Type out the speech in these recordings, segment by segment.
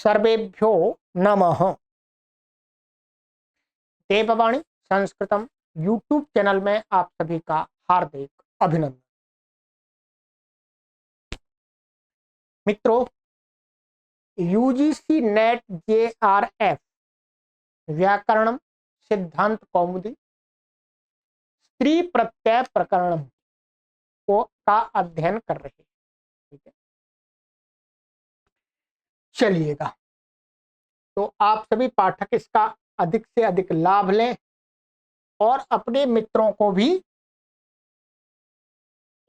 सर्वेभ्यो नमः। देववाणी संस्कृतम YouTube channel में आप सभी का हार्दिक अभिनंदन। मित्रों, यूजीसी नेट जेआरएफ व्याकरणम सिद्धांत कौमुदी स्त्री प्रत्यय प्रकरण को का अध्ययन कर रहे हैं। ठीक है, चलिएगा, तो आप सभी पाठक इसका अधिक से अधिक लाभ लें और अपने मित्रों को भी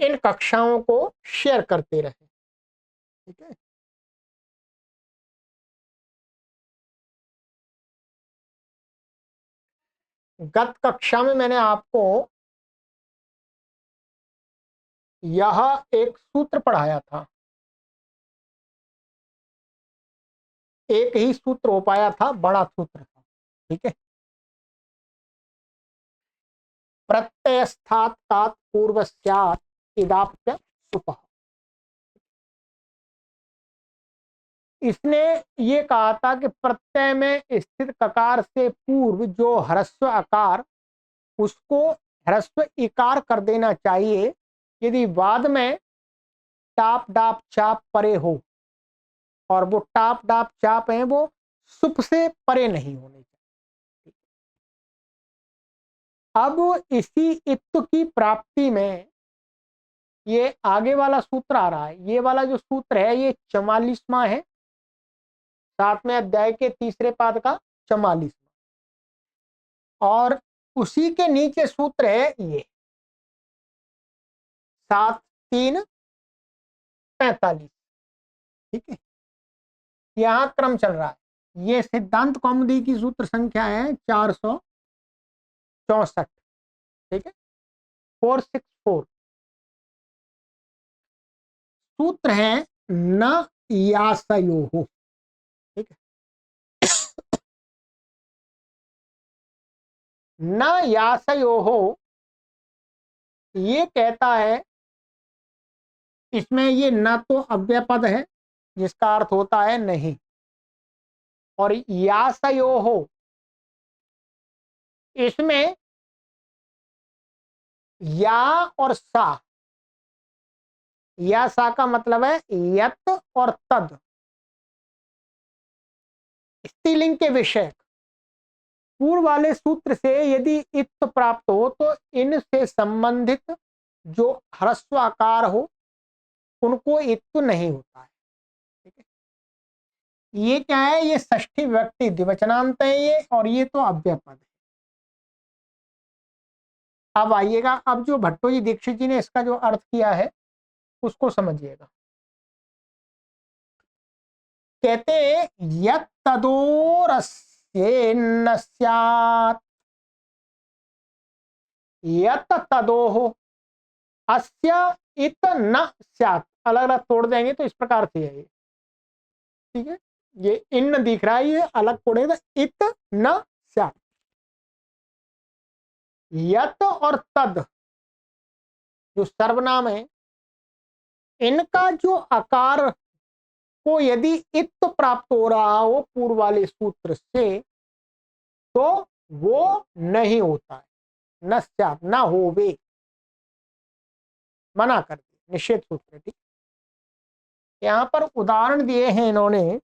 इन कक्षाओं को शेयर करते रहें। ठीक है, गत कक्षा में मैंने आपको यह एक सूत्र पढ़ाया था, एक ही सूत्र हो पाया था, बड़ा सूत्र था। ठीक है, प्रत्ययस्थात् तात पूर्वस्यात् इदाप्य सुपः। इसने ये कहा था कि प्रत्यय में स्थित ककार से पूर्व जो ह्रस्व आकार, उसको ह्रस्व इकार कर देना चाहिए यदि बाद में टाप डाप चाप परे हो, और वो टाप डाप चाप है वो सुप से परे नहीं होने चाहिए। अब इसी इत्त की प्राप्ति में ये आगे वाला सूत्र आ रहा है। ये वाला जो सूत्र है ये 44वां है, 7वें अध्याय के तीसरे पाद का 44वां, और उसी के नीचे सूत्र है ये 7-3-45। ठीक है, यहां क्रम चल रहा है। ये सिद्धांत कौमुदी की सूत्र संख्या है 464। ठीक है, 464 सूत्र है न यासयोः। ठीक है, न यासयोः ये कहता है, इसमें ये न तो अव्यय पद है जिसका अर्थ होता है नहीं, और यासयोः इसमें या और सा, या सा का मतलब है यत और तद, स्त्रीलिंग के विषय। पूर्व वाले सूत्र से यदि इत्त प्राप्त हो तो इनसे संबंधित जो ह्रस्व आकार हो उनको इत्त नहीं होता है। ठीक है, ये क्या है, ये षष्ठी विभक्ति द्विवचनांत है ये, और ये तो अव्यय पद है। अब आइएगा, अब जो भट्टो जी दीक्षित जी ने इसका जो अर्थ किया है उसको समझिएगा। कहते यत् तदोरस्येन्न स्यात्, यत् तदोः अस्य इत न स्यात्, अलग अलग तोड़ देंगे तो इस प्रकार से है ये। ठीक है, ये इन दिख रहा है, ये अलग तोड़ेगा, इत न स्यात्। यत और तद जो सर्वनाम है, इनका जो आकार को यदि इत्त प्राप्त हो रहा हो पूर्व वाले सूत्र से तो वो नहीं होता है, न स्यात्, न होवे, मना कर दिया, निषेध सूत्र। ठीक, यहां पर उदाहरण दिए हैं इन्होंने,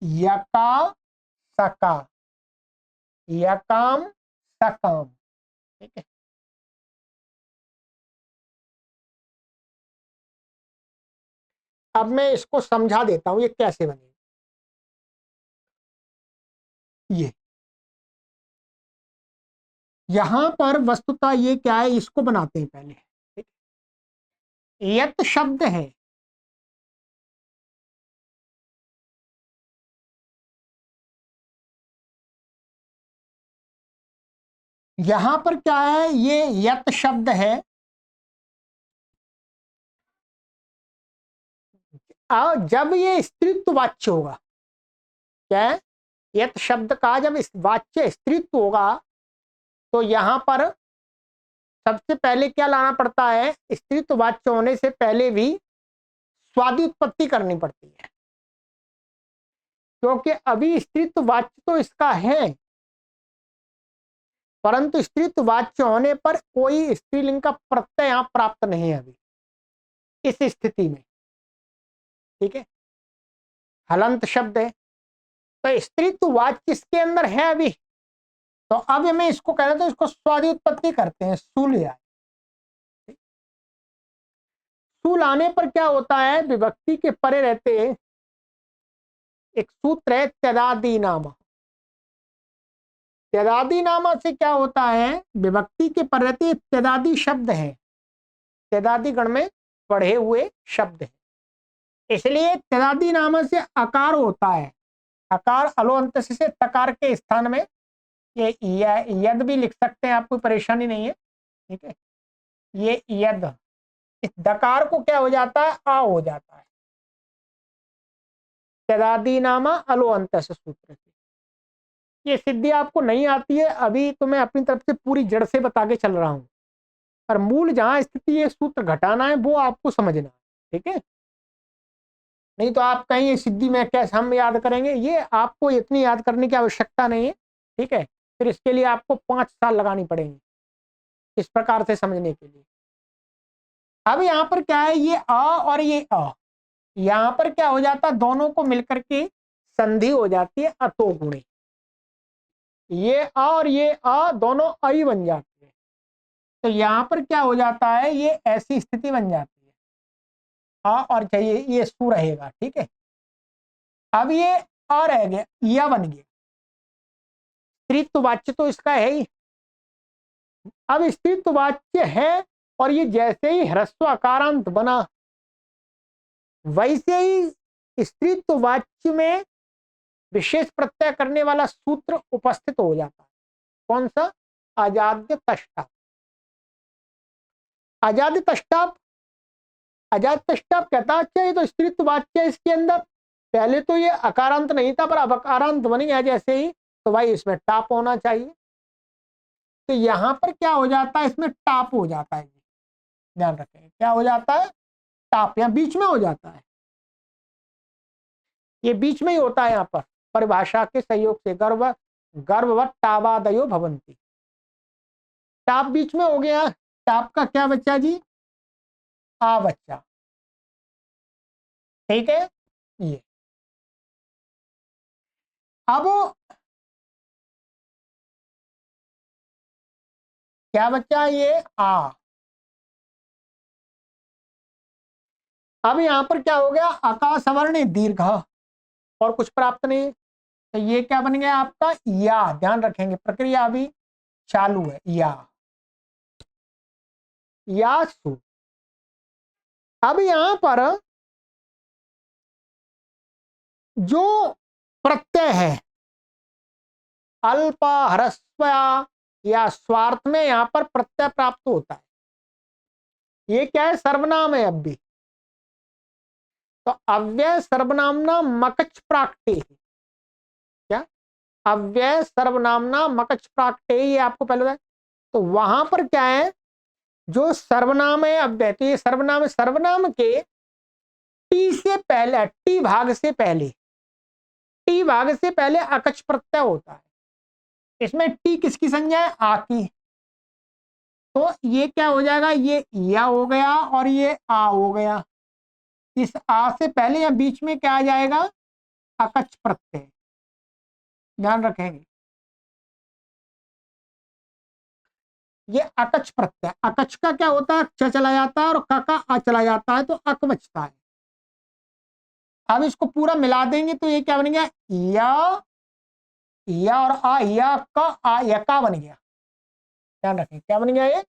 यका सका, यकाम सकाम। ठीक है, अब मैं इसको समझा देता हूं ये कैसे बनेगा। ये यहां पर वस्तुतः ये क्या है, इसको बनाते हैं पहले। ठीक, यत शब्द है, यहां पर क्या है, ये यत शब्द है, जब ये स्त्रीत्व वाच्य होगा, क्या है, यत शब्द का जब वाच्य स्त्रीत्व होगा तो यहां पर सबसे पहले क्या लाना पड़ता है, स्त्रीत्व वाच्य होने से पहले भी स्वादि उत्पत्ति करनी पड़ती है। क्योंकि अभी स्त्रीत्व वाच्य तो इसका है, परंतु स्त्रीत्व वाच्य होने पर कोई स्त्रीलिंग का प्रत्यय यहां प्राप्त नहीं है अभी इस स्थिति में। ठीक है, हलंत शब्द है तो स्त्रीत्व वाच्य इसके अंदर है अभी। तो अब मैं इसको कह रहा था, इसको स्वादि उत्पत्ति करते हैं, सूल आए। सूल आने पर क्या होता है, विभक्ति के परे रहते एक सूत्र है त्यदादि नाम। त्यदादि नामा से क्या होता है, विभक्ति के पर रहते त्यदादि शब्द है, त्यदादि गण में पढ़े हुए शब्द है, इसलिए त्यदादि नामा से अकार होता है। अकार अलो अंत से तकार के स्थान में ये यद भी लिख सकते हैं, आपको परेशानी नहीं है। ठीक है, ये यद, इस दकार को क्या हो जाता है, आ हो जाता है। त्यदादि नामा अलो अंत से सूत्र से ये सिद्धि आपको नहीं आती है अभी, तो मैं अपनी तरफ से पूरी जड़ से बता के चल रहा हूं, पर मूल जहां स्थिति ये सूत्र घटाना है वो आपको समझना है। ठीक है, नहीं तो आप कहीं ये सिद्धि में कैसे हम याद करेंगे, ये आपको इतनी याद करने की आवश्यकता नहीं है। ठीक है, फिर इसके लिए आपको 5 साल लगानी पड़ेंगे इस प्रकार से समझने के लिए। अब यहाँ पर क्या है, ये अ और ये अ, यहाँ पर क्या हो जाता है, दोनों को मिलकर के संधि हो जाती है अतो गुणे। ये अ और ये अ दोनों आई बन जाती है, तो यहाँ पर क्या हो जाता है, ये ऐसी स्थिति बन जाती है अ और चाहिए ये सु रहेगा। ठीक है, अब ये अ रह गया, या बन गया, स्त्रीत्व वाच्य तो इसका है ही। अब स्त्रीत्व वाच्य है और ये जैसे ही ह्रस्व अकारांत बना, वैसे ही स्त्रीत्व वाच्य में विशेष प्रत्यय करने वाला सूत्र उपस्थित हो जाता है। कौन सा, अजाद्य तष्टा। अजाद्य तष्टाप, अजात तष्टाप कहता अच्छा ये तो स्त्रीत्व वाच्य इसके अंदर, पहले तो ये अकारांत नहीं था पर अब अकारांत बन गया जैसे ही, तो भाई इसमें टाप होना चाहिए। तो यहां पर क्या हो जाता है, इसमें टाप हो जाता है, ध्यान रखें क्या हो जाता है, टाप यहाँ बीच में हो जाता है, ये बीच में ही होता है यहाँ पर परिभाषा के सहयोग से, गर्भवत टावादयो भवंती, टाप बीच में हो गया। टाप का क्या बच्चा जी, आ बच्चा। ठीक है, ये अब क्या बच्चा, ये आ। अब यहां पर क्या हो गया, आकाश सवर्ण दीर्घ और कुछ प्राप्त नहीं, तो ये क्या बन गया आपका, या। ध्यान रखेंगे प्रक्रिया अभी चालू है, या सु। अब यहां पर जो प्रत्यय है अल्प ह्रस्व या स्वार्थ में यहां पर प्रत्यय प्राप्त होता है, ये क्या है, सर्वनाम है। अब भी तो अव्यय सर्वनामना मकच प्राक्टे, क्या, अव्यय सर्वनामना मकच प्राक्टे, ये आपको पहले बताया। तो वहां पर क्या है, जो सर्वनाम है अव्यय, तो ये सर्वनाम है, सर्वनाम के टी से पहले, टी भाग से पहले, टी भाग से पहले अकच प्रत्यय होता है। इसमें टी किसकी संज्ञा है, आ की, तो ये क्या हो जाएगा, ये या हो गया और ये आ हो गया। इस आ से पहले या बीच में क्या आ जाएगा, अकच प्रत्यय, ध्यान रखेंगे ये अकच प्रत्यय। अकच का क्या होता है, च चला जाता है और क का आ चला जाता है तो अक बचता है। अब इसको पूरा मिला देंगे तो ये क्या बन गया, या और आ, या का आ, या का बन गया। ध्यान रखें क्या बन गया, ये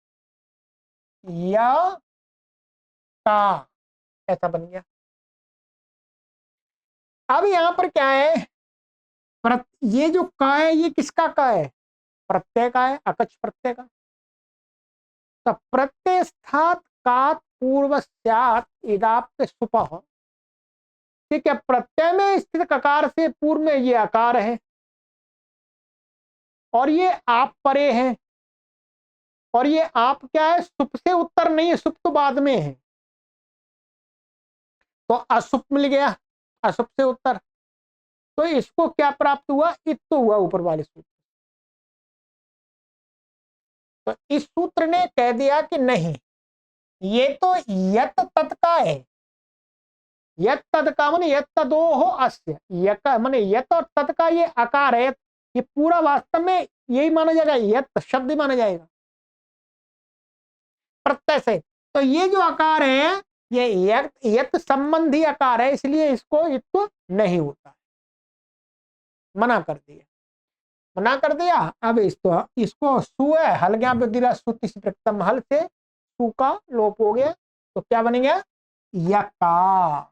या का, ऐसा बन गया। अब यहां पर क्या है, ये जो का है ये किसका का है, प्रत्यय का है, अकच प्रत्यय का। तो प्रत्यय स्थात कात पूर्व इदाप्त सुपह, ठीक है, प्रत्यय में स्थित ककार से पूर्व में ये आकार है और ये आप परे हैं, और ये आप क्या है, सुप से उत्तर नहीं है, सुप तो बाद में है, तो अशुप मिल गया, अशुप से उत्तर। तो इसको क्या प्राप्त हुआ, इत्तो हुआ ऊपर वाले सूत्र। तो इस सूत्र ने कह दिया कि नहीं, ये तो यत तत् का है। यत तत् का माने यत तदोह अस्य, यक माने यत और तत् का ये आकार है, ये पूरा वास्तव में यही माना जाएगा, यत शब्द माना जाएगा प्रत्यय से। तो ये जो आकार है ये यत संबंधी आकार है, इसलिए इसको इत्व नहीं होता है, मना कर दिया, मना कर दिया। अब इसको सु है, हल गया विधिरा सुति से प्रथम हल से सु का लोप हो गया, तो क्या बन गया, यका।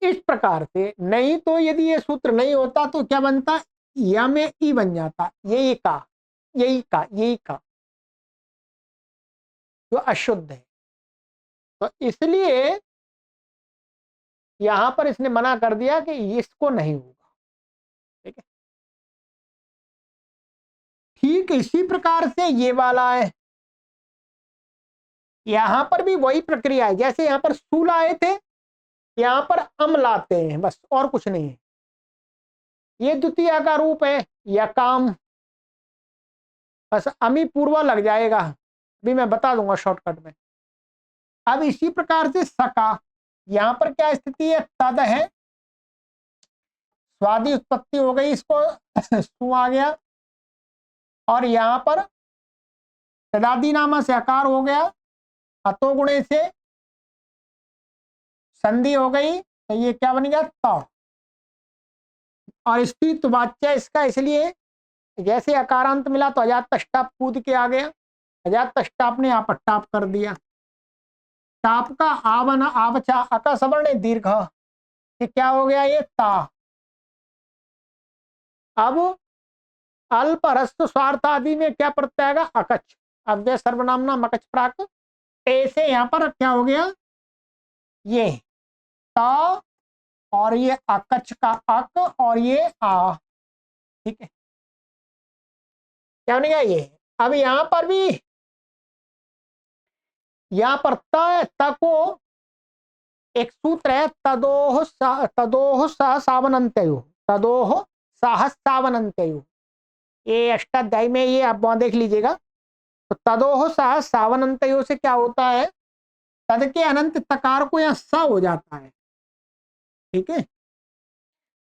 इस प्रकार से नहीं तो यदि ये सूत्र नहीं होता तो क्या बनता, या में ई बन जाता, यही का, यही का, यही का, जो अशुद्ध है। तो इसलिए यहां पर इसने मना कर दिया कि इसको नहीं होगा। ठीक है, ठीक इसी प्रकार से ये वाला है, यहां पर भी वही प्रक्रिया है, जैसे यहां पर सू लाए थे, यहां पर अम लाते हैं, बस और कुछ नहीं है। ये द्वितीय का रूप है या काम, बस अमी पूर्वा लग जाएगा, अभी मैं बता दूंगा शॉर्टकट में। अब इसी प्रकार से सका, यहां पर क्या स्थिति है, तद है, स्वादि उत्पत्ति हो गई, इसको सु आ गया, और यहां पर तदादि नामा से आकार हो गया, अतो गुणे से संधि हो गई, तो ये क्या बन गया, त। और स्त्रीत्व वाच्य इसका, इसलिए जैसे अकारांत मिला तो अजात तष्टाप कूद के आ गया, अजात तष्टाप ने यहाँ पर टाप कर दिया, टाप का आवन आवचा अका सवर्ण दीर्घ, ये क्या हो गया, ये ता। अब अल्प ह्रस्व स्वार्थ आदि में क्या प्रत्यय आएगा, अकच, अव्यय सर्वनामना मकच प्राक, ऐसे यहाँ पर क्या हो गया, ये ता, और ये अकच का अक, और ये आ। ठीक है, क्या बनेगा ये। अब यहां पर भी, यहां पर त को एक सूत्र है, तदोह सह सावनंतयु, तदोह साहस सावनंतयु, ये अष्टाध्यायी में ये आप वहां देख लीजिएगा। तो तदोह सह सावनंतयु से क्या होता है, तद के अनंत तकार को यहां स हो जाता है। ठीक है,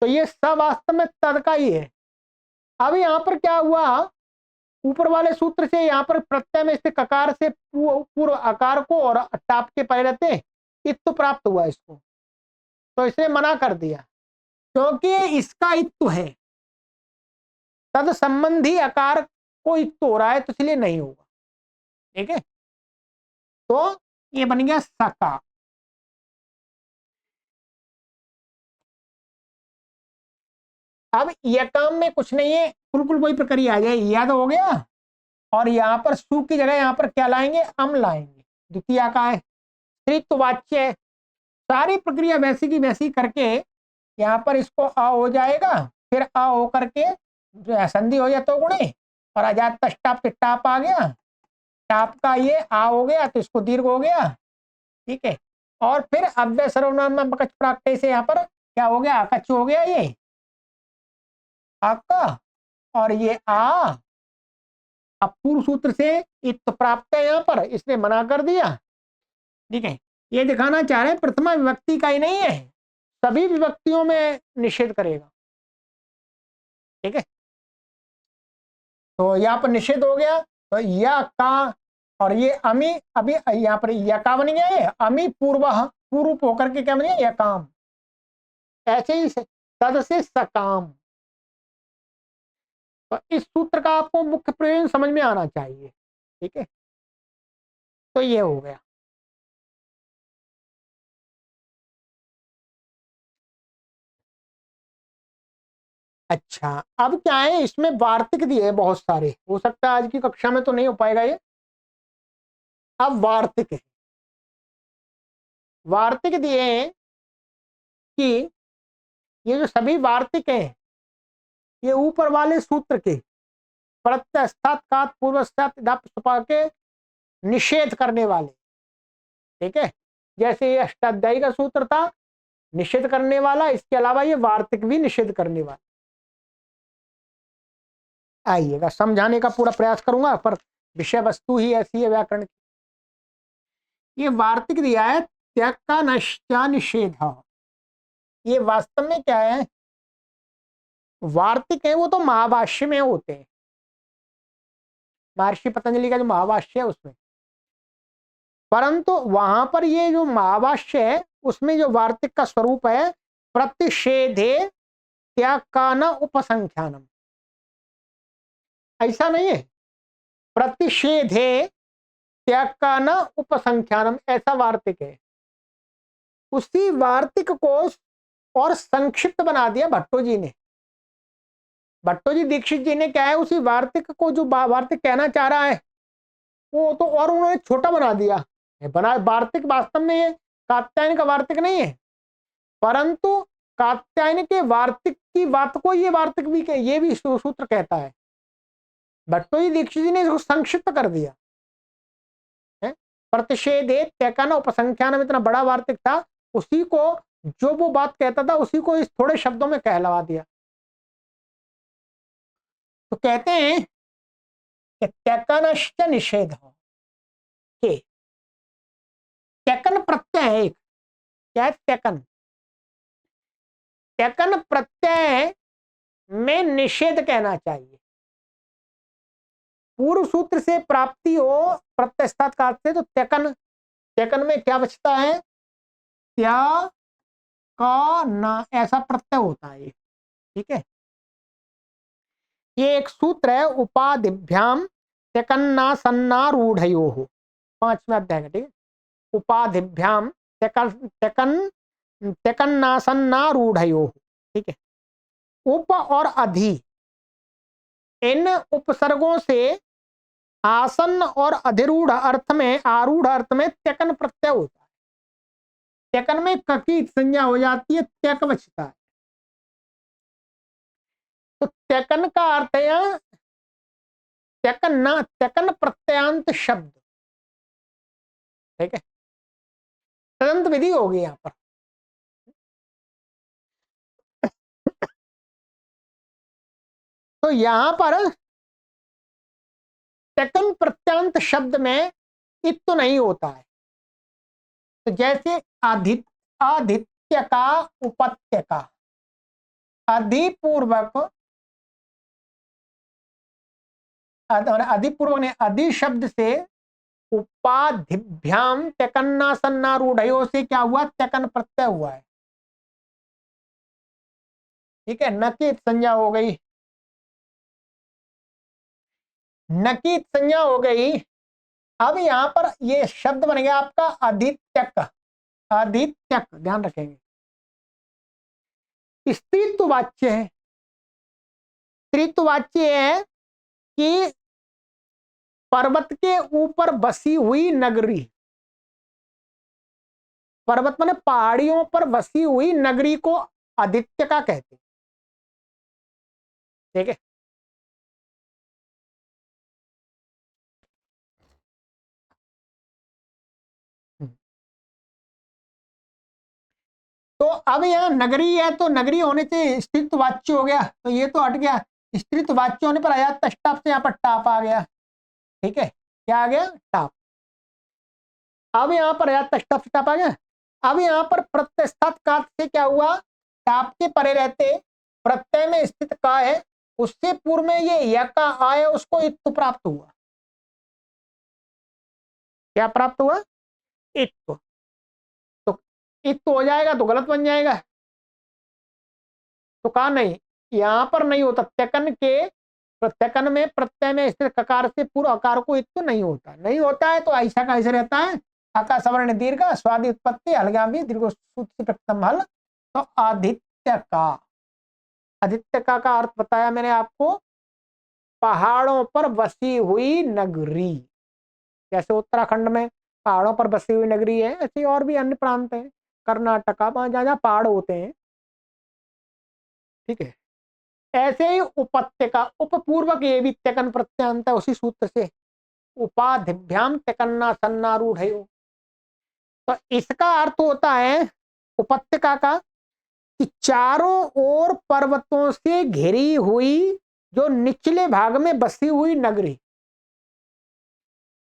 तो ये स वास्तव में तद का ही है। अब यहां पर क्या हुआ, ऊपर वाले सूत्र से यहाँ पर प्रत्यय में स्थित ककार से पूर्व आकार को और टाप के परे रहते इत्तु प्राप्त हुआ इसको, तो इसे मना कर दिया, क्योंकि इसका इत्तु है, तद संबंधी आकार को इत्तु हो रहा है, तो इसलिए नहीं होगा। ठीक है, तो ये बन गया सका। अब यकाम में कुछ नहीं है, बिल्कुल वही प्रक्रिया आ जाए, याद हो गया। और यहाँ पर सु की जगह यहाँ पर क्या लाएंगे, अम लाएंगे, द्वितीय का है, स्त्रीत्व वाच्य है, सारी प्रक्रिया वैसी की वैसी करके यहाँ पर इसको अ हो जाएगा, फिर अ हो करके संधि हो जाए तो गुणे, और अजात तष्टाप के टाप आ गया, टाप का ये आ हो गया, तो इसको दीर्घ हो गया। ठीक है, और फिर अव्यय सर्वनाम में बकच प्राक्टे से यहाँ पर क्या हो गया, अकच हो गया, ये अक, और ये आ। अब पूर्व सूत्र से इत प्राप्त है, यहाँ पर इसने मना कर दिया। ठीक है, ये दिखाना चाह रहे हैं प्रथमा विभक्ति का ही नहीं है, सभी विभक्तियों में निषेध करेगा। ठीक है, तो यहाँ पर निषेध हो गया, तो या का, और ये अमी, अभी यहाँ पर या का बन गया, है अमी पूर्व पूर्व होकर के क्या बन गया, या काम, ऐसे ही तद से सकाम। तो इस सूत्र का आपको मुख्य प्रयोजन समझ में आना चाहिए। ठीक है, तो ये हो गया। अच्छा, अब क्या है, इसमें वार्तिक दिए हैं बहुत सारे, हो सकता है आज की कक्षा में तो नहीं हो पाएगा ये। अब वार्तिक है, वार्तिक दिए हैं कि ये जो सभी वार्तिक हैं, ये ऊपर वाले सूत्र के प्रत्यस्तात् पूर्वस्तात् के निषेध करने वाले। ठीक है, जैसे ये अष्टाध्यायी का सूत्र था, निषेध करने वाला, इसके अलावा ये वार्तिक भी निषेध करने वाला। आइएगा, समझाने का पूरा प्रयास करूंगा, पर विषय वस्तु ही ऐसी है व्याकरण की। ये वार्तिक दिया है त्याग का नश्चा निषेध, ये वास्तव में क्या है, वार्तिक है वो तो महाभाष्य में होते हैं, महर्षि पतंजलि का जो महाभाष्य है उसमें, परंतु वहां पर ये जो महाभाष्य है उसमें जो वार्तिक का स्वरूप है, प्रतिषेधे त्याग का न उपसंख्यानम, ऐसा नहीं है, प्रतिषेधे त्याग का न उपसंख्यानम ऐसा वार्तिक है। उसी वार्तिक को और संक्षिप्त बना दिया भट्टो जी ने। भट्टो जी दीक्षित जी ने क्या है, उसी वार्तिक को जो वार्तिक कहना चाह रहा है वो तो और उन्होंने छोटा बना दिया। बना वार्तिक वास्तव में ये कात्यायन का वार्तिक नहीं है, परंतु कात्यायन के वार्तिक की बात को ये वार्तिक भी ये भी सूत्र कहता है। भट्टो जी दीक्षित जी ने इसको संक्षिप्त कर दिया है। प्रतिषेधे त्यागन उपसंख्यान में इतना बड़ा वार्तिक था, उसी को जो वो बात कहता था उसी को इस थोड़े शब्दों में कहलवा दिया। तो कहते हैं कि त्यागनश्च निषेध, त्यकन प्रत्यय है एक, क्या है त्यकन, त्यकन प्रत्यय में निषेध कहना चाहिए। पूर्व सूत्र से प्राप्ति हो प्रत्यस्तात् काल से, तो त्यकन, त्यकन में क्या बचता है, त्या का ना ऐसा प्रत्यय होता है, ठीक है। ये एक सूत्र है, उपाधिभ्याम त्यकन्ना सन्नारूढ़यो, 5वें अध्याय का, ठीक है। उपाधिभ्याम त्यकन्नासन्नारूढ़यो, ठीक है। उप और अधि, इन उपसर्गों से आसन्न और अधिरूढ़ अर्थ में, आरूढ़ अर्थ में त्यकन प्रत्यय होता है। त्यकन में ककी संज्ञा हो जाती है, त्यक बचता है। तो त्यकन का अर्थ है त्यकन प्रत्ययांत शब्द, ठीक है। तदंत विधि होगी यहां पर। तो यहां पर त्यकन प्रत्यांत शब्द में इत तो नहीं होता है। तो जैसे आदित्य का उपत्य का, अधिपूर्वक, अधिपूर्वक ने अधि शब्द से उपाधिभ्याम त्यकन्नासन्नारूढ़यो से क्या हुआ, त्यकन प्रत्यय हुआ है, ठीक है। नकित संज्ञा हो गई, नकित संज्ञा हो गई। अब यहां पर ये शब्द बन गया आपका अधित्यक, अधित्यक, ध्यान रखेंगे, स्त्रीत्व वाच्य है। स्त्रीत्व वाच्य है कि पर्वत के ऊपर बसी हुई नगरी, पर्वत माने पहाड़ियों पर बसी हुई नगरी को आदित्य का कहते, ठीक है। तो अब यहाँ नगरी है तो नगरी होने से स्त्रीत्व वाच्य हो गया, तो ये तो हट गया। स्त्रीत्व वाच्य होने पर आया तष्टाप से यहाँ पर टाप आ गया, ठीक है। क्या आ गया, टाप। अब यहाँ पर आया तष्टाप से टाप आ गया। अब यहाँ पर प्रत्यस्थात कात से क्या हुआ, टाप के परे रहते प्रत्यय में स्थित का है, उससे पूर्व में ये य का आया, उसको इत्तु प्राप्त हुआ। क्या प्राप्त हुआ, इत्तु। तो इत्तु हो जाएगा तो गलत बन जाएगा, तो कहा नहीं, यहां पर नहीं होता। त्यकन के त्यकन में प्रत्यय में स्थित ककार से पूर्व अकार को इत्तु नहीं होता, नहीं होता है। तो ऐसा कैसे रहता है, आका सवर्ण दीर्घ स्वादि उत्पत्ति हलगामी दीर्घ सूत्र प्रथम हल। तो आदित्य का, आदित्य का अर्थ बताया मैंने आपको, पहाड़ों पर बसी हुई नगरी। जैसे उत्तराखंड में पहाड़ों पर बसी हुई नगरी है, ऐसे और भी अन्य प्रांत है, कर्नाटका, जहां जहां पहाड़ होते हैं, ठीक है। ऐसे ही उपत्यका, उपपूर्वक ये भी त्यकन प्रत्यांत है उसी सूत्र से, उपाधिभ्याम त्यकन्ना सन्नारूढ़यो। तो इसका अर्थ होता है उपत्यका का कि चारों ओर पर्वतों से घिरी हुई जो निचले भाग में बसी हुई नगरी,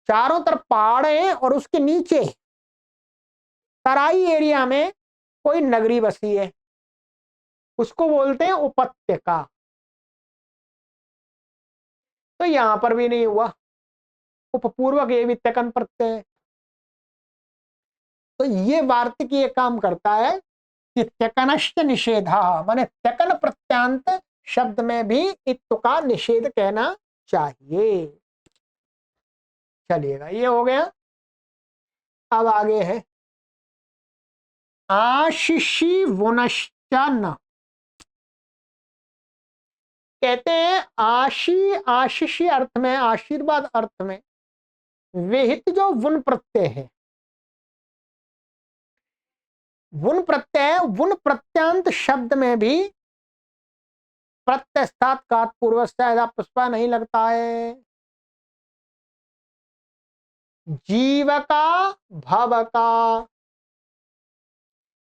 चारों तरफ पहाड़ हैं और उसके नीचे तराई एरिया में कोई नगरी बसी है, उसको बोलते हैं उपत्यका। तो यहां पर भी नहीं हुआ, उपपूर्वक ये भी त्यकन प्रत्यय है। तो ये वार्तिक ये काम करता है कि त्यकनश्च निषेधा, माने त्यकन प्रत्यांत शब्द में भी इत्व का निषेध कहना चाहिए। चलिएगा, ये हो गया। अब आगे है आशिषि वुनश्च न। कहते हैं आशिषी अर्थ में, आशीर्वाद अर्थ में विहित जो वुन प्रत्यय है, वुन प्रत्यय, वुन प्रत्यांत शब्द में भी प्रत्यस्थात का पूर्व से पुष्पा नहीं लगता है। जीवका भवका,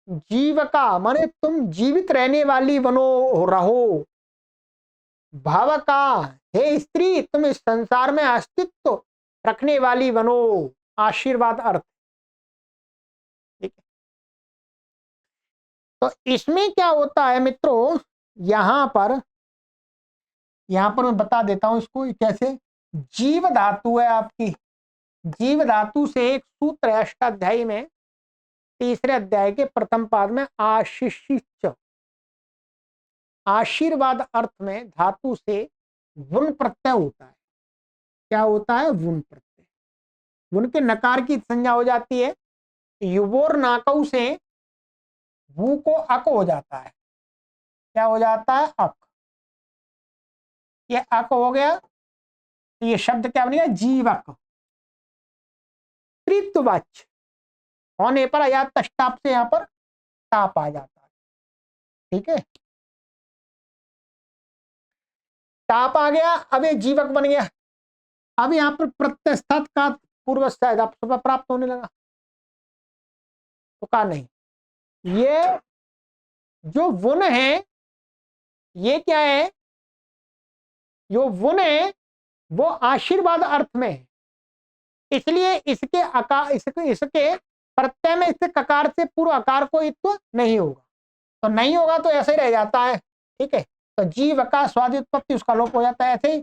जीवका माने तुम जीवित रहने वाली बनो रहो, भवका हे स्त्री तुम इस संसार में अस्तित्व रखने वाली बनो, आशीर्वाद अर्थ। ठीक है, तो इसमें क्या होता है मित्रों, यहां पर मैं बता देता हूं इसको कैसे। जीव धातु है आपकी, जीव धातु से एक सूत्र है अष्टाध्यायी में, तीसरे अध्याय के प्रथम पाद में आशिषिच, आशीर्वाद अर्थ में धातु से वुन प्रत्यय होता है। क्या होता है? वुन प्रत्यय। वुन के नकार की संज्ञा हो जाती है, युवोर नाकऊ से वू को अक हो जाता है। क्या हो जाता है? अक। ये अक हो गया तो ये शब्द क्या बनेगा? जीवक। त्रित्ववाच्य होने पर या तष्टाप से यहां पर ताप आ जाता है। ठीक है, ताप आ गया, अब ये जीवक बन गया। अब यहां पर प्रत्यस्थात का पूर्व प्राप्त होने लगा। तो कहा नहीं, ये जो वुन है ये क्या है? जो वुन है वो आशीर्वाद अर्थ में है, इसलिए इसके आकार इसके प्रत्यय में इसके ककार से पूर्व आकार को इत्व नहीं होगा। तो नहीं होगा तो ऐसे ही रह जाता है। ठीक है, तो जीव का स्वादि उत्पत्ति उसका लोप हो जाता है। ऐसे ही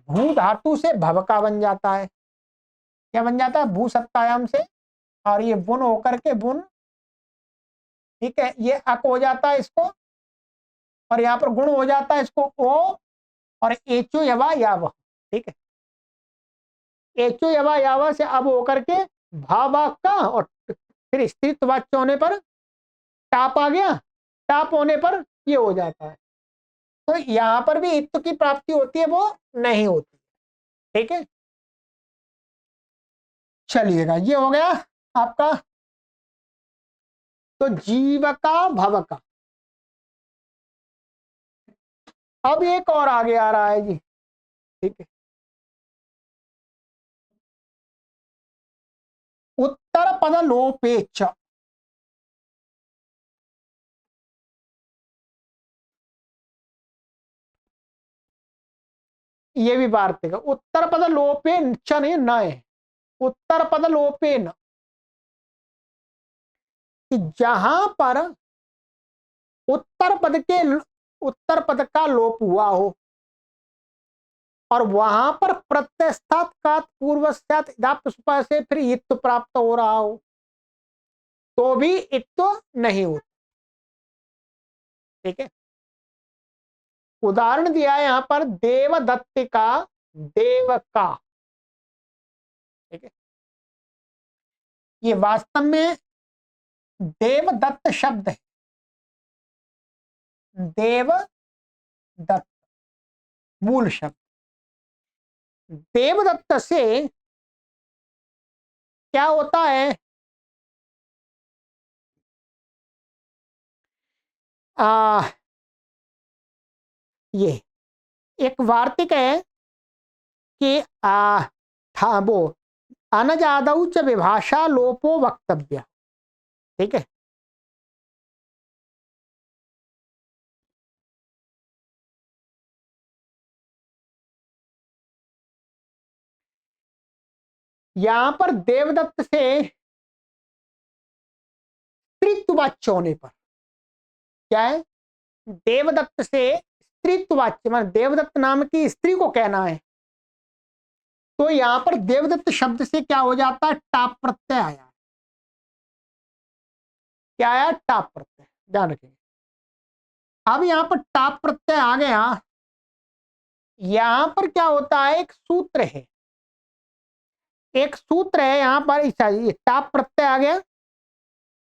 भू धातु से भव का बन जाता है। क्या बन जाता है? भू सत्तायाम से, और ये बुन होकर के बुन। ठीक है, ये अक हो जाता है इसको, और यहाँ पर गुण हो जाता है इसको ओ, और एचो यवा याव। ठीक है, एचो यवा यावा से अब होकर के भावा का, और फिर स्त्रीत्व वाच्य होने पर टाप आ गया, टाप होने पर ये हो जाता है। तो यहां पर भी इत्व की प्राप्ति होती है, वो नहीं होती। ठीक है, चलिएगा, ये हो गया आपका। तो जीवका भवका। अब एक और आगे आ रहा है जी। ठीक है, उत्तर पद लोपेच। ये भी वार्तिक है। उत्तर पद लोपे च नहीं, न है। उत्तर पद लोपे न, कि जहां पर उत्तर पद के, उत्तर पद का लोप हुआ हो और वहां पर प्रत्यस्थात का पूर्वस्यात से फिर इत्व प्राप्त हो रहा हो, तो भी इत्व नहीं होता। ठीक है, उदाहरण दिया है यहां पर देवदत्त का देव का। ठीक है, ये वास्तव में देवदत्त शब्द है, देवदत्त मूल शब्द। देवदत्त से क्या होता है? आ, ये एक वार्तिक है कि था वो अनजादौ च विभाषा लोपो वक्तव्य। ठीक है, यहां पर देवदत्त से स्त्रीत्ववाच्य होने पर क्या है, देवदत्त से स्त्रीत्ववाच्य मतलब देवदत्त नाम की स्त्री को कहना है, तो यहां पर देवदत्त शब्द से क्या हो जाता है, टाप प्रत्यय आया। क्या आया, टाप प्रत्यय, ध्यान रखेंगे। अब यहां पर टाप प्रत्यय आ गया, यहां पर क्या होता है, एक सूत्र है, एक सूत्र है यहां पर, ये टाप प्रत्यय आ गया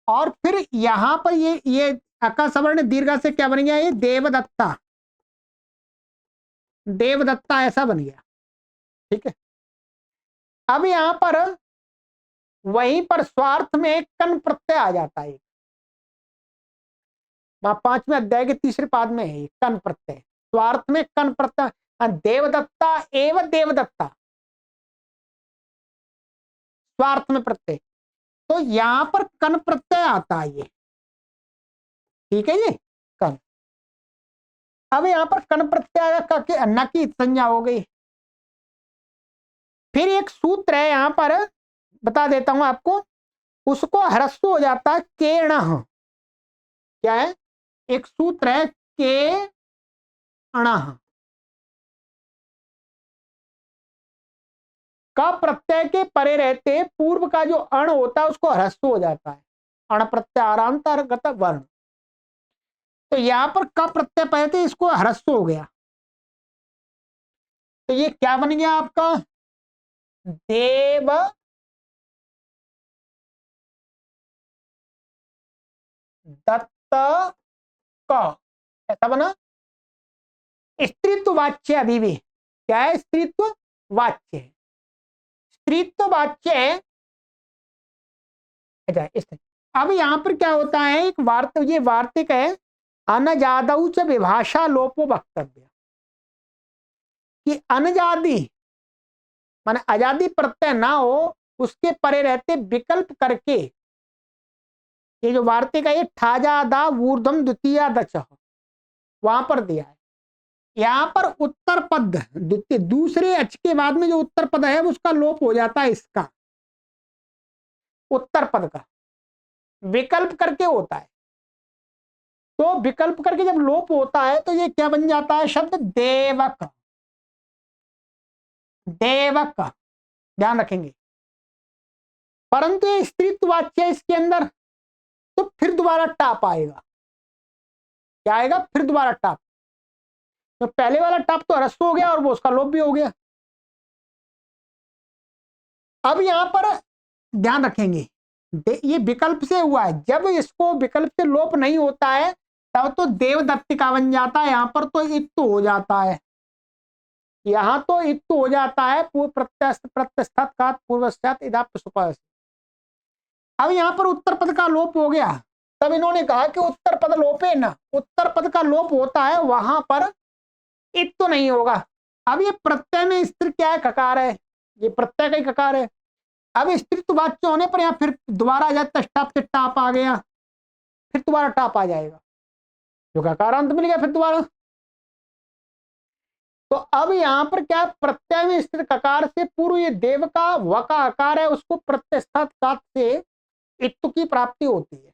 और फिर यहां पर ये अका सवर्ण दीर्घ से क्या बन गया, ये देवदत्ता, देवदत्ता ऐसा बन गया। ठीक है, अब यहां पर वहीं पर स्वार्थ में एक कन प्रत्यय आ जाता है, वहां 5वें अध्याय के तीसरे पाद में है कन प्रत्यय, स्वार्थ में कन प्रत्यय, देवदत्ता एवं देवदत्ता, स्वार्थ में प्रत्यय, तो यहां पर कन प्रत्यय आता है ये। ठीक है, ये कन, अब यहां पर कन प्रत्यय का न की संज्ञा हो गई। फिर एक सूत्र है यहां पर, बता देता हूं आपको, उसको ह्रस्व हो जाता है केण, क्या है, एक सूत्र है के अण, का प्रत्यय के परे रहते पूर्व का जो अण होता है उसको ह्रस्व हो जाता है, अण प्रत्यारांतर्गत वर्ण, तो यहां पर का प्रत्यय परे थे, इसको ह्रस्व हो गया, तो ये क्या बन गया आपका, देव दत्त का, ऐसा बना। स्त्रीत्व वाच्य अभी भी क्या है, स्त्रीत्व वाच्य, स्त्रीत्व वाच्य। अच्छा, अब यहां पर क्या होता है, एक वार्त, ये वार्तिक है, अनजादौ च विभाषा लोपो वक्तव्य, कि अनजादी माने आजादी प्रत्यय ना हो, उसके परे रहते विकल्प करके, ये जो वार्तिक है ये ठाजादा ऊर्ध्वम द्वितीय दच वहां पर दिया है, यहां पर उत्तर पद द्वितीय दूसरे अच के बाद में जो उत्तर पद है उसका लोप हो जाता है, इसका उत्तर पद का विकल्प करके होता है, तो विकल्प करके जब लोप होता है तो ये क्या बन जाता है, शब्द देवक, देवक, ध्यान रखेंगे। परंतु ये स्त्रीत्व वाच्य है इसके अंदर, तो फिर दोबारा टाप आएगा, क्या आएगा, फिर दोबारा टाप, तो पहले वाला टाप तो ह्रस्व हो गया और वो उसका लोप भी हो गया। अब यहां पर ध्यान रखेंगे, ये विकल्प से हुआ है, जब इसको विकल्प से लोप नहीं होता है तब तो देवदत्तिका बन जाता है, यहां पर तो इत्तु हो जाता है, यहां तो इत्तु हो जाता है, पूर्व प्रत्यस्त प्रत्यस्थात का पूर्वस्यात इदाप्य सुपस्थ। अब यहां पर उत्तर पद का लोप हो गया, तब इन्होंने कहा कि उत्तर पद लोपे ना, उत्तर पद का लोप होता है वहां पर इत्तु नहीं होगा। अब ये प्रत्यय में स्त्री क्या है, ककार है, ये प्रत्यय का ही ककार है, अब स्त्रीत्व वाच्य होने पर यहाँ फिर दोबारा आ जाता है, टाप से टाप आ गया, फिर दोबारा टाप आ जाएगा, जो ककारांत मिल गया फिर दोबारा। तो अब यहां पर क्या, प्रत्यय में स्थित ककार से पूर्व ये देव का व का आकार है, उसको प्रत्यस्थात से इत्तु की प्राप्ति होती है,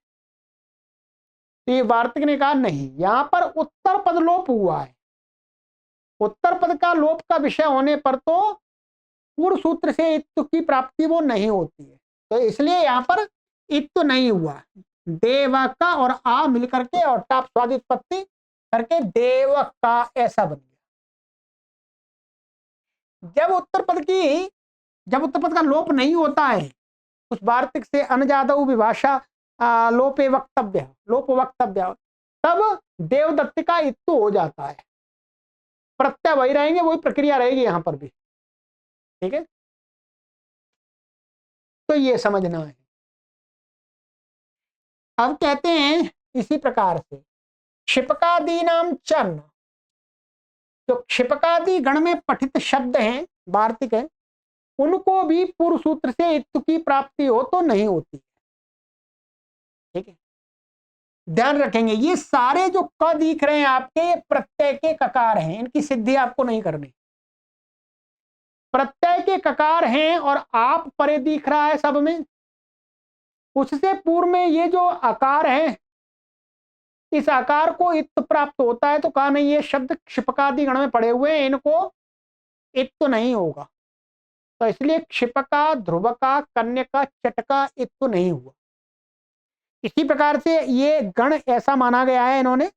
तो ये वार्तिक ने कहा नहीं, यहां पर उत्तर पद लोप हुआ है, उत्तर पद का लोप का विषय होने पर तो पूर्व सूत्र से इत्तु की प्राप्ति वो नहीं होती है, तो इसलिए यहां पर इत्तु नहीं हुआ, देवका और आ मिलकर के और टाप स्वादि उत्पत्ति करके देवका ऐसा बन गया। जब उत्तर पद का लोप नहीं होता है, उस वार्तिक से अनजादौ विभाषा लोपे वक्तव्य, लोप वक्तव्य, तब देवदत्त का इत्तु हो जाता है, प्रत्यय वही रहेंगे, वही प्रक्रिया रहेगी यहां पर भी। ठीक है, तो ये समझना है। अब कहते हैं इसी प्रकार से क्षिपकादि नाम चन, जो क्षिपकादि गण में पठित शब्द हैं, वार्तिक है, उनको भी पूर्व सूत्र से इत्तु की प्राप्ति हो तो नहीं होती। ठीक है, ध्यान रखेंगे, ये सारे जो क दिख रहे हैं आपके, ये प्रत्यय के ककार हैं, इनकी सिद्धि आपको नहीं करनी। प्रत्यय के ककार हैं और आप परे दिख रहा है सब में, उससे पूर्व में ये जो आकार है, इस आकार को इत प्राप्त होता है, तो कहा नहीं ये शब्द क्षिपकादि गण में पड़े हुए हैं, इनको इत तो नहीं होगा। तो इसलिए क्षिपका, ध्रुवका, कन्यका, चटका इत तो नहीं हुआ। इसी प्रकार से ये गण ऐसा माना गया है इन्होंने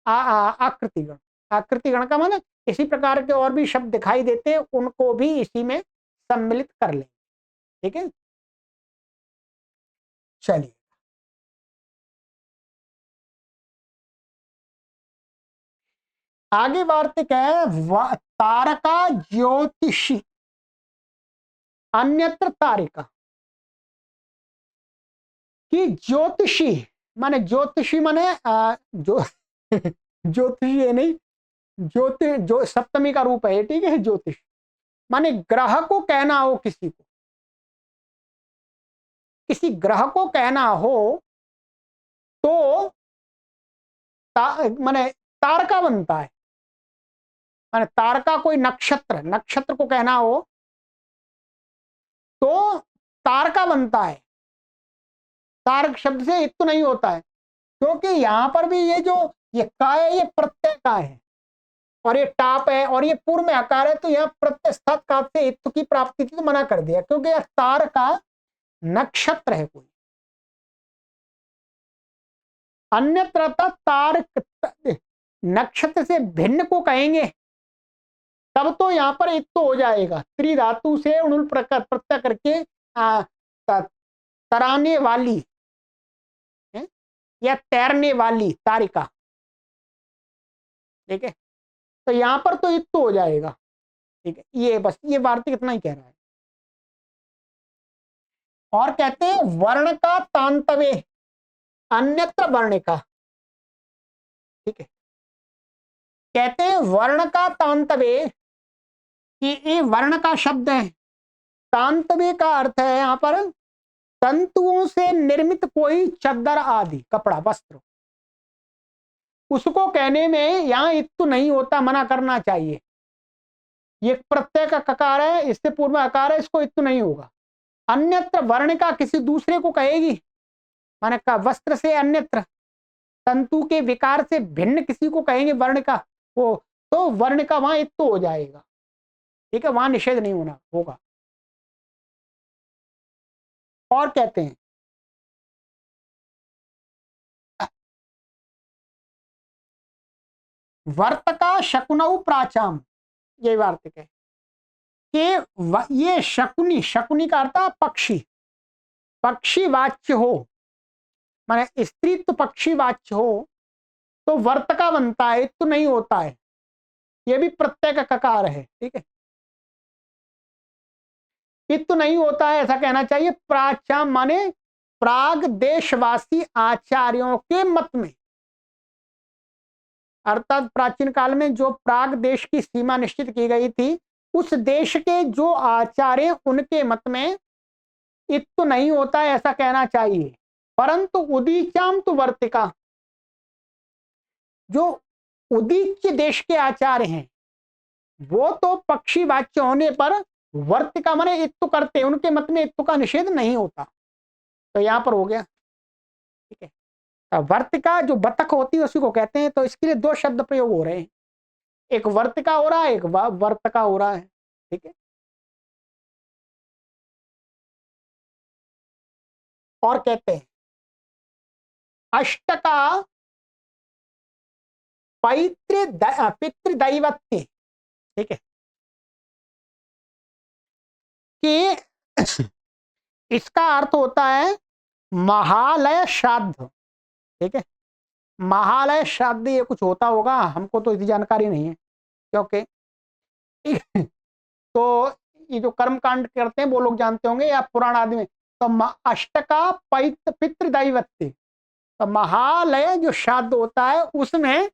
आकृति गण। आकृति गण का मतलब इसी प्रकार के और भी शब्द दिखाई देते हैं, उनको भी इसी में सम्मिलित कर लें। ठीक है, चलिए आगे वार्तिक है तारका ज्योतिषी अन्यत्र तारिका। कि ज्योतिषी माने ज्योतिषी माने जो ज्योतिषी है नहीं, ज्योति जो सप्तमी का रूप है, ठीक है। ज्योतिष माने ग्रह को कहना हो, किसी ग्रह को कहना हो तो माने तारका बनता है। माने तारका कोई नक्षत्र को कहना हो तो तारका बनता है। तारक शब्द से इत तो नहीं होता है, क्योंकि यहां पर भी ये जो ये का है ये प्रत्यय का है और ये टाप है और ये पूर्व में आकार है, तो यह प्रत्यस्थ का से इत की प्राप्ति थी तो मना कर दिया, क्योंकि यह तार का नक्षत्र है कोई। अन्यत्र तारक नक्षत्र से भिन्न को कहेंगे तब तो यहां पर इत तो हो जाएगा। त्रिधातु से उणुल प्रत्यय करके तराने वाली है या तैरने वाली तारिका, ठीक है। तो यहां पर तो इत तो हो जाएगा, ठीक है। ये बस ये वार्तिक इतना ही कह रहा है। और कहते हैं वर्ण का तांतवे अन्यत्र वर्ण का, ठीक है। कहते हैं वर्ण का तांतवे कि ये वर्ण का शब्द है। तांतवे का अर्थ है यहां पर तंतुओं से निर्मित कोई चद्दर आदि कपड़ा वस्त्र, उसको कहने में यहां इत्तु नहीं होता, मना करना चाहिए। ये प्रत्यय का ककार है, इससे पूर्व आकार है, इसको इत्तु नहीं होगा। अन्यत्र वर्ण का किसी दूसरे को कहेगी, माने का वस्त्र से अन्यत्र तंतु के विकार से भिन्न किसी को कहेंगे वर्ण का, वो तो वर्ण का वहां इत्तु हो जाएगा, ठीक है। वहां निषेध नहीं होना होगा। और कहते हैं वर्तका शकुनऊ प्राचाम, ये वार्तिक है कि ये शकुनी, शकुनी का अर्थ पक्षी, पक्षी वाच्य हो, माने स्त्री तो पक्षी वाच्य हो तो वर्तका बनता है, तो नहीं होता है। ये भी प्रत्यय का ककार है, ठीक है। इत नहीं होता है ऐसा कहना चाहिए। प्राचाम माने प्राग देशवासी आचार्यों के मत में, अर्थात प्राचीन काल में जो प्राग देश की सीमा निश्चित की गई थी, उस देश के जो आचार्य उनके मत में इत तो नहीं होता है ऐसा कहना चाहिए। परंतु उदीचाम तो वर्तिका, जो उदीच्य देश के आचार्य हैं वो तो पक्षी वाच्य होने पर वर्तिका माने इत्तु करते, उनके मत में इत्तु का निषेध नहीं होता। तो यहां पर हो गया, ठीक है। वर्तिका जो बतख होती है उसी को कहते हैं, तो इसके लिए दो शब्द प्रयोग हो रहे हैं, एक वर्तिका हो रहा है, एक वर्तका हो रहा है, ठीक है। और कहते हैं अष्टका पितृदैवत्य, ठीक है, कि इसका अर्थ होता है महालय श्राद्ध, ठीक है। महालय श्राद्ध ये कुछ होता होगा, हमको तो इसकी जानकारी नहीं है, क्योंकि तो ये जो कर्म कांड करते हैं वो लोग जानते होंगे या पुराण आदि में। तो अष्टका पितृदैवत्य, तो महालय जो श्राद्ध होता है उसमें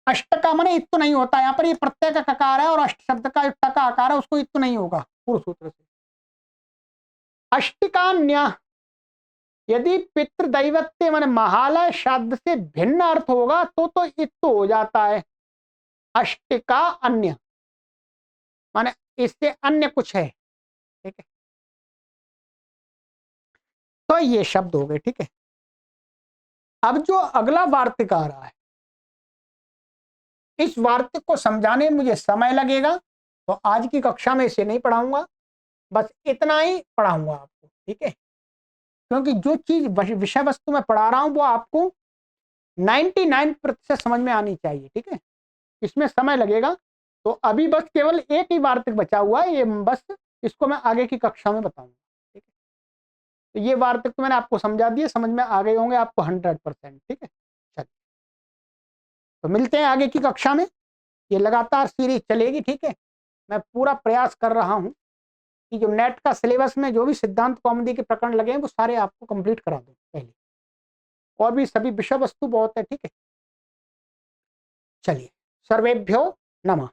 अष्टका माने इत्तु नहीं होता। यहाँ पर ये प्रत्यय का ककार है और अष्ट शब्द का टका आकार है, उसको इत्तु नहीं होगा पूर्व सूत्र से। अष्टिकान्य, यदि पितृदैवत्य माने महालय शब्द से भिन्न अर्थ होगा तो इत्तु हो जाता है। अष्टिका अन्य माने इससे अन्य कुछ है, ठीक है। तो ये शब्द हो गए, ठीक है। अब जो अगला वार्तिक आ रहा है, इस वार्तिक को समझाने में मुझे समय लगेगा, तो आज की कक्षा में इसे नहीं पढ़ाऊंगा, बस इतना ही पढ़ाऊंगा आपको, ठीक है। क्योंकि जो चीज विषय वस्तु में पढ़ा रहा हूं वो आपको 99% समझ में आनी चाहिए, ठीक है। इसमें समय लगेगा, तो अभी बस केवल एक ही वार्तिक बचा हुआ है, ये बस इसको मैं आगे की कक्षा में बताऊंगा, ठीक है। तो ये वार्तिक तो मैंने आपको समझा दिए, समझ में आ गए होंगे आपको 100%, ठीक है। चलिए, तो मिलते हैं आगे की कक्षा में। ये लगातार सीरीज चलेगी, ठीक है। मैं पूरा प्रयास कर रहा हूं कि जो नेट का सिलेबस में जो भी सिद्धांत कौमुदी के प्रकरण लगे हैं वो सारे आपको कंप्लीट करा दूं पहले, और भी सभी विषय वस्तु बहुत है, ठीक है। चलिए, सर्वेभ्यो नमः।